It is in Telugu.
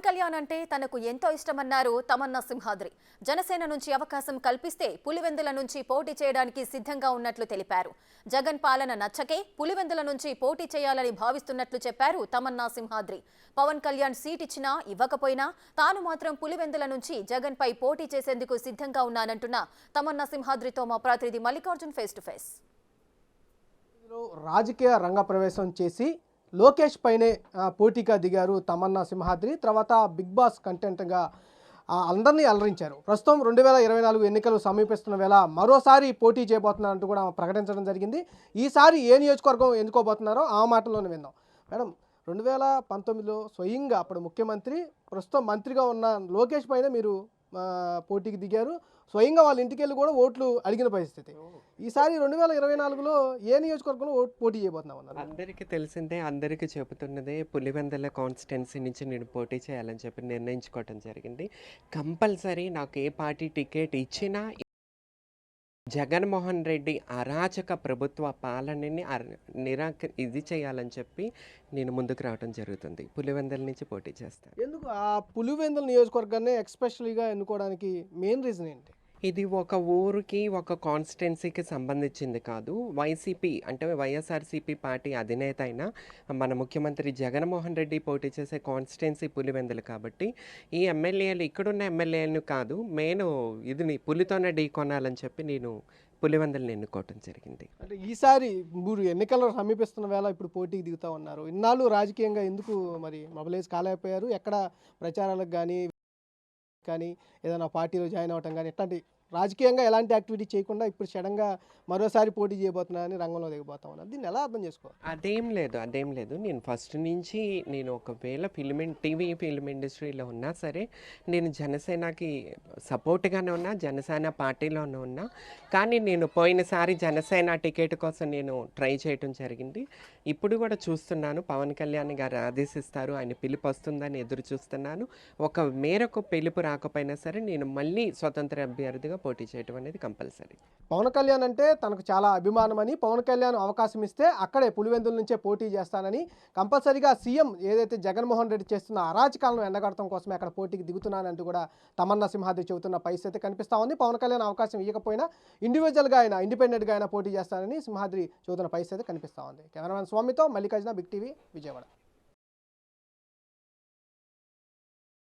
కళ్యాణ్ అంటే తనకు ఎంతో ఇష్టమన్నారు తమన్నా సింహాద్రి. జనసేన నుంచి అవకాశం కల్పిస్తే పులివెందుల నుంచి పోటీ చేయడానికి సిద్ధంగా ఉన్నట్లు తెలిపారు. జగన్ పాలన నచ్చకే పులివెందుల నుంచి పోటీ చేయాలని భావిస్తున్నట్లు చెప్పారు తమన్నా సింహాద్రి. పవన్ కళ్యాణ్ సీట్ ఇచ్చినా ఇవ్వకపోయినా తాను మాత్రం పులివెందుల నుంచి జగన్ పై పోటీ చేసేందుకు సిద్ధంగా ఉన్నానంటున్న తమన్నా సింహాద్రితో మా ప్రతినిధి మల్లికార్జున్ ఫేస్ టు ఫేస్. రాజకీయ రంగ ప్రవేశం చేసి లోకేష్ పైనే పోటీగా దిగారు తమన్నా సింహాద్రి. తర్వాత బిగ్ బాస్ కంటెంట్గా అందరినీ అలరించారు. ప్రస్తుతం 2024 ఎన్నికలు సమీపిస్తున్న వేళ మరోసారి పోటీ చేయబోతున్నారంటూ కూడా ప్రకటించడం జరిగింది. ఈసారి ఏ నియోజకవర్గం ఎన్నుకోబోతున్నారో ఆ మాటల్లోనే విందాం. మేడం, 2019లో స్వయంగా అప్పుడు ముఖ్యమంత్రి, ప్రస్తుతం మంత్రిగా ఉన్న లోకేష్ పైన మీరు పోటీకి దిగారు. స్వయంగా వాళ్ళ ఇంటికి వెళ్ళి కూడా ఓట్లు అడిగిన పరిస్థితి. ఈసారి 2024లో ఏ నియోజకవర్గంలో పోటీ చేయబోతున్నామన్నారు? అందరికీ తెలిసిందే, అందరికీ చెబుతున్నదే, పులివెందుల కాన్స్టిట్యున్సీ నుంచి నేను పోటీ చేయాలని చెప్పి నిర్ణయించుకోవటం జరిగింది. కంపల్సరీ నాకు ఏ పార్టీ టికెట్ ఇచ్చినా జగన్మోహన్ రెడ్డి అరాచక ప్రభుత్వ పాలనని ఇది చేయాలని చెప్పి నేను ముందుకు రావడం జరుగుతుంది. పులివెందుల నుంచి పోటీ చేస్తాను. ఎందుకు ఆ పులివెందుల నియోజకవర్గాన్ని ఎక్స్పెషల్గా ఎన్నుకోవడానికి మెయిన్ రీజన్ ఏంటి? ఇది ఒక ఊరికి, ఒక కాన్స్టిట్యున్సీకి సంబంధించింది కాదు. వైసీపీ అంటే వైఎస్ఆర్సీపీ పార్టీ అధినేత అయిన మన ముఖ్యమంత్రి జగన్మోహన్ రెడ్డి పోటీ చేసే కాన్స్టిట్యున్సీ పులివెందులు కాబట్టి ఈ ఎమ్మెల్యేలు ఇక్కడున్న ఎమ్మెల్యేలను కాదు, నేను ఇది పులితోనే ఢీకొనాలని చెప్పి నేను పులివెందులను ఎన్నుకోవటం జరిగింది. అంటే ఈసారి మీరు ఎన్నికల్లో సమీపిస్తున్న వేళ ఇప్పుడు పోటీకి దిగుతూ ఉన్నారు. ఇన్నాళ్ళు రాజకీయంగా ఎందుకు మరి మొబైలైజ్ కాలేకపోయారు? ఎక్కడ ప్రచారాలకు కానీ ఏదైనా పార్టీలో జాయిన్ అవ్వటం కానీ ఇట్లాంటి రాజకీయంగా ఎలాంటి యాక్టివిటీ చేయకుండా ఇప్పుడు సడన్గా మరోసారి పోటీ చేయబోతున్నారని రంగంలో దిగబోతా ఉన్నారు. దీన్ని ఎలా అర్థం చేసుకోవాలి? అదేం లేదు. నేను ఫస్ట్ నుంచి నేను ఒకవేళ టీవీ ఫిల్మ్ ఇండస్ట్రీలో ఉన్నా సరే నేను జనసేనకి సపోర్ట్గానే ఉన్నా, జనసేన పార్టీలోనే ఉన్నా. కానీ నేను పోయినసారి జనసేన టికెట్ కోసం నేను ట్రై చేయడం జరిగింది. ఇప్పుడు కూడా చూస్తున్నాను, పవన్ కళ్యాణ్ గారు ఆదేశిస్తారు, ఆయన పిలుపు వస్తుందని ఎదురు చూస్తున్నాను. ఒక మేరకు పిలుపు రాకపోయినా సరే నేను మళ్ళీ స్వతంత్ర అభ్యర్థిగా పోటీ చేయడం అనేది కంపల్సరీ. పవన్ కళ్యాణ్ అంటే తనకు చాలా అభిమానమని, పవన్ కళ్యాణ్ అవకాశం ఇస్తే అక్కడే పులివెందుల నుంచే పోటీ చేస్తానని, కంపల్సరీగా సీఎం ఏదైతే జగన్మోహన్ రెడ్డి చేస్తున్న అరాచకాలను ఎండగడటం కోసమే అక్కడ పోటీకి దిగుతున్నానంటూ కూడా తమన్నా సింహాద్రి చెబుతున్న పరిస్థితి కనిపిస్తూ ఉంది. పవన్ కళ్యాణ్ అవకాశం ఇవ్వకపోయినా ఇండివిజువల్గా ఇండిపెండెంట్గా అయినా పోటీ చేస్తానని సింహాద్రి చెబుతున్న పరిస్థితి కనిపిస్తూ ఉంది. కెమెరామెన్ స్వామితో మల్లికార్జున, బిగ్ టీవీ, విజయవాడ.